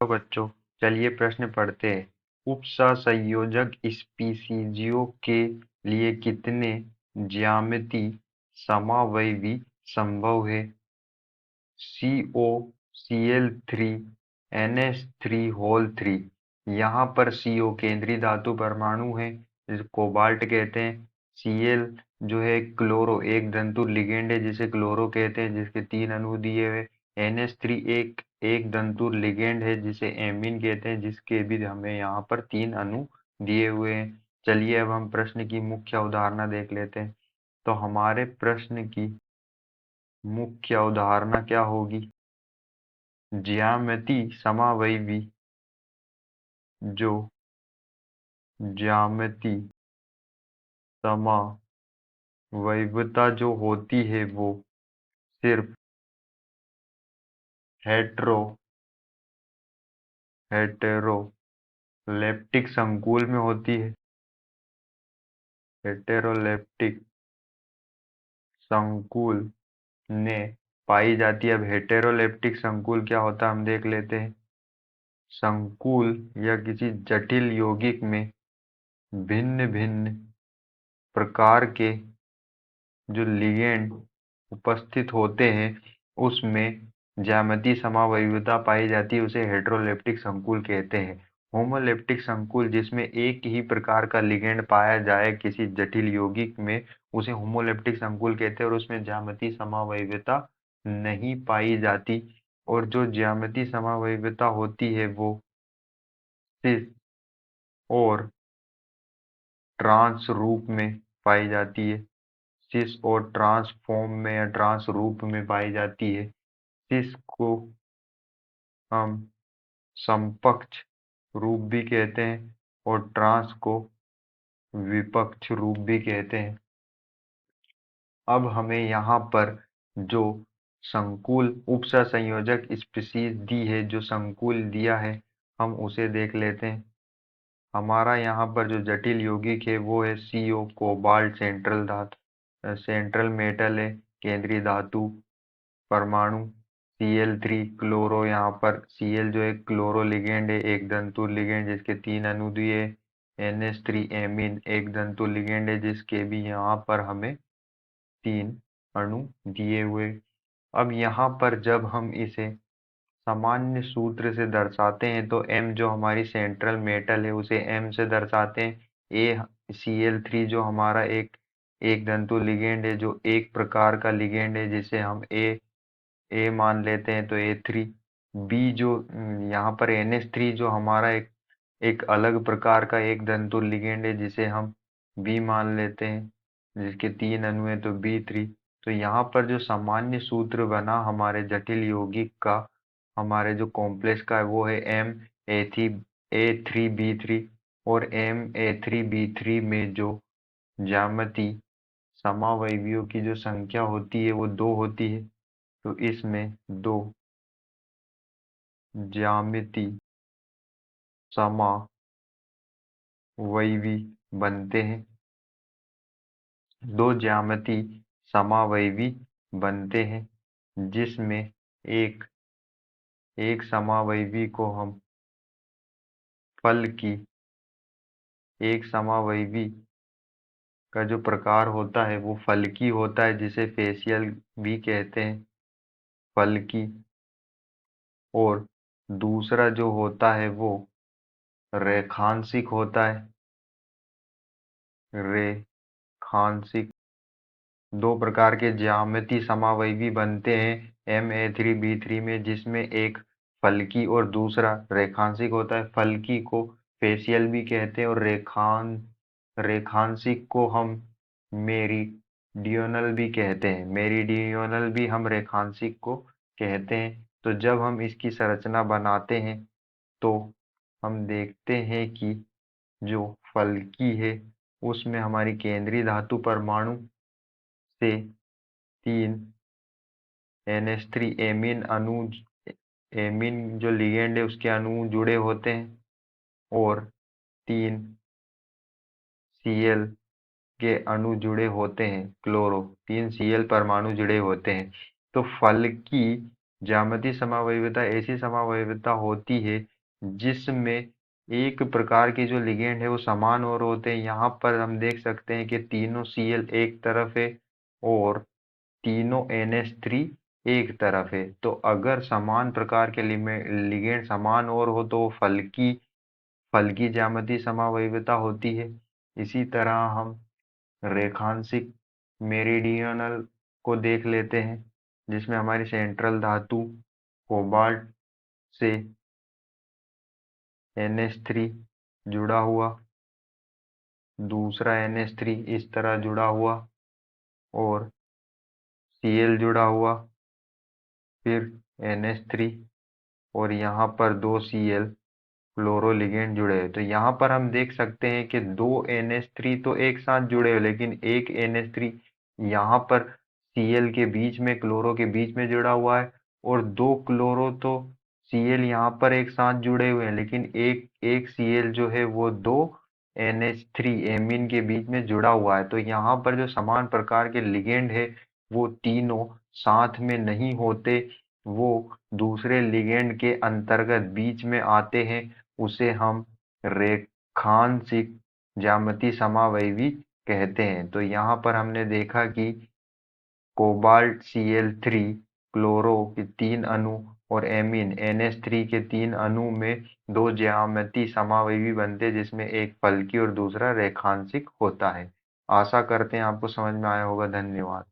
तो बच्चों, चलिए प्रश्न पढ़ते हैं। उपसंयोजक स्पीशीजों के लिए कितने ज्यामिति समावयवी संभव है? COCl3 NH3 यहाँ पर CO केंद्रीय धातु परमाणु है जिसे कोबाल्ट कहते हैं। Cl जो है क्लोरो एक धातु लिगेंड है जिसे क्लोरो कहते हैं, जिसके 3 अणु दिए हुए। NH3 एक धातु लिगेंड है जिसे एमीन कहते हैं, जिसके भी हमें यहाँ पर 3 अणु दिए हुए हैं। चलिए अब हम प्रश्न की मुख्य अवधारणा देख लेते हैं। तो हमारे प्रश्न की मुख्य अवधारणा क्या होगी? ज्यामिति समावयवी जो ज्यामिति समावयवता जो होती है वो सिर्फ हेटेरोलेप्टिक संकुल में होती है। हेटेरोलेप्टिक संकुल में पाई जाती है। अब हेटेरोलेप्टिक संकुल क्या होता है हम देख लेते हैं। संकुल या किसी जटिल यौगिक में भिन्न भिन्न प्रकार के जो लिगेंड उपस्थित होते हैं उसमें ज्यामितीय समावयवता पाई जाती है, उसे हेटेरोलेप्टिक संकुल कहते हैं। होमोलेप्टिक संकुल जिसमें एक ही प्रकार का लिगेंड पाया जाए किसी जटिल यौगिक में, उसे होमोलेप्टिक संकुल कहते हैं और उसमें ज्यामितीय समावयवता नहीं पाई जाती। और जो ज्यामितीय समावयवता होती है वो सिस और ट्रांस रूप में पाई जाती है। सिस और ट्रांस फॉर्म में या ट्रांस रूप में पाई जाती है। सिस को हम समकक्ष रूप भी कहते हैं और ट्रांस को विपक्ष रूप भी कहते हैं। अब हमें यहाँ पर जो संकुल उपसंयोजक स्पीशीज दी है, जो संकुल दिया है, हम उसे देख लेते हैं। हमारा यहाँ पर जो जटिल यौगिक है वो है CO कोबाल्ट सेंट्रल मेटल है, केंद्रीय धातु परमाणु। Cl3 क्लोरो, यहाँ पर Cl जो है क्लोरो लिगेंड है, एक दंतु लिगेंड जिसके 3 अणु दिए। NH3 एमीन एक दंतु लिगेंड है जिसके भी यहाँ पर हमें 3 अणु दिए हुए। अब यहाँ पर जब हम इसे सामान्य सूत्र से दर्शाते हैं तो M जो हमारी सेंट्रल मेटल है उसे M से दर्शाते हैं। Cl3 जो हमारा एक दंतु लिगेंड है, जो एक प्रकार का लिगेंड है जिसे हम ए मान लेते हैं, तो A3। बी जो यहाँ पर NH3 जो हमारा एक अलग प्रकार का एक दंतु लिगेंड है जिसे हम बी मान लेते हैं, जिसके 3 अणु हैं, तो B3। तो यहाँ पर जो सामान्य सूत्र बना हमारे जटिल यौगिक का, हमारे जो कॉम्प्लेक्स का है, वो है MA3B3। और MA3B3 में जो ज्यामिति समावयवियों की जो संख्या होती है वो 2 होती है। तो इसमें 2 ज्यामिति समावयवी बनते हैं। 2 ज्यामिति समावयवी बनते हैं जिसमें एक एक समावयवी को हम फल की एक समावयवी का जो प्रकार होता है वो फलकी होता है, जिसे फेशियल भी कहते हैं, फलकी। और दूसरा जो होता है वो रेखांशिक होता है, रेखांशिक। 2 प्रकार के ज्यामिति समावयवी बनते हैं MA3B3 में, जिसमें एक फलकी और दूसरा रेखांशिक होता है। फलकी को फेशियल भी कहते हैं और रेखांशिक को हम मेरीडियोनल भी कहते हैं। मेरीडियोनल भी हम रेखांशिक को कहते हैं। तो जब हम इसकी संरचना बनाते हैं तो हम देखते हैं कि जो फलकी है उसमें हमारी केंद्रीय धातु परमाणु से 3 NH3 एमीन अणु, एमीन जो लिगेंड है उसके अणु जुड़े होते हैं और 3 Cl के अणु जुड़े होते हैं, क्लोरो 3 Cl परमाणु जुड़े होते हैं। तो फलकी ज्यामितीय समावयवता ऐसी समावयवता होती है जिसमें एक प्रकार के जो लिगेंड है वो समान और होते हैं। यहाँ पर हम देख सकते हैं कि तीनों Cl एक तरफ है और तीनों NH3 एक तरफ है। तो अगर समान प्रकार के लिगेंड समान और हो तो फल की ज्यामितीय समावयवता होती है। इसी तरह हम रेखांशिक मेरिडियनल को देख लेते हैं, जिसमें हमारी सेंट्रल धातु कोबाल्ट से NH3 जुड़ा हुआ, दूसरा NH3 इस तरह जुड़ा हुआ और Cl जुड़ा हुआ, फिर NH3 और यहाँ पर दो Cl फ्लोरो लिगेंड जुड़े हैं। तो यहाँ पर हम देख सकते हैं कि दो NH3 तो एक साथ जुड़े हुए, लेकिन एक NH3 यहाँ पर Cl के बीच में, क्लोरो के बीच में जुड़ा हुआ है, और दो क्लोरो तो Cl यहाँ पर एक साथ जुड़े हुए हैं, लेकिन एक एक Cl जो है वो दो NH3 एमीन के बीच में जुड़ा हुआ है। तो यहाँ पर जो समान प्रकार के लिगेंड है वो तीनों साथ में नहीं होते, वो दूसरे लिगेंड के अंतर्गत बीच में आते हैं। उसे हम रेखांशिक ज्यामितीय समावयवी कहते हैं। तो यहाँ पर हमने देखा कि कोबाल्ट Cl3 क्लोरो के 3 अणु और एमीन NH3 के 3 अणु में दो ज्यामितीय समावयवी बनते हैं, जिसमें एक फलकी और दूसरा रेखांशिक होता है। आशा करते हैं आपको समझ में आया होगा। धन्यवाद।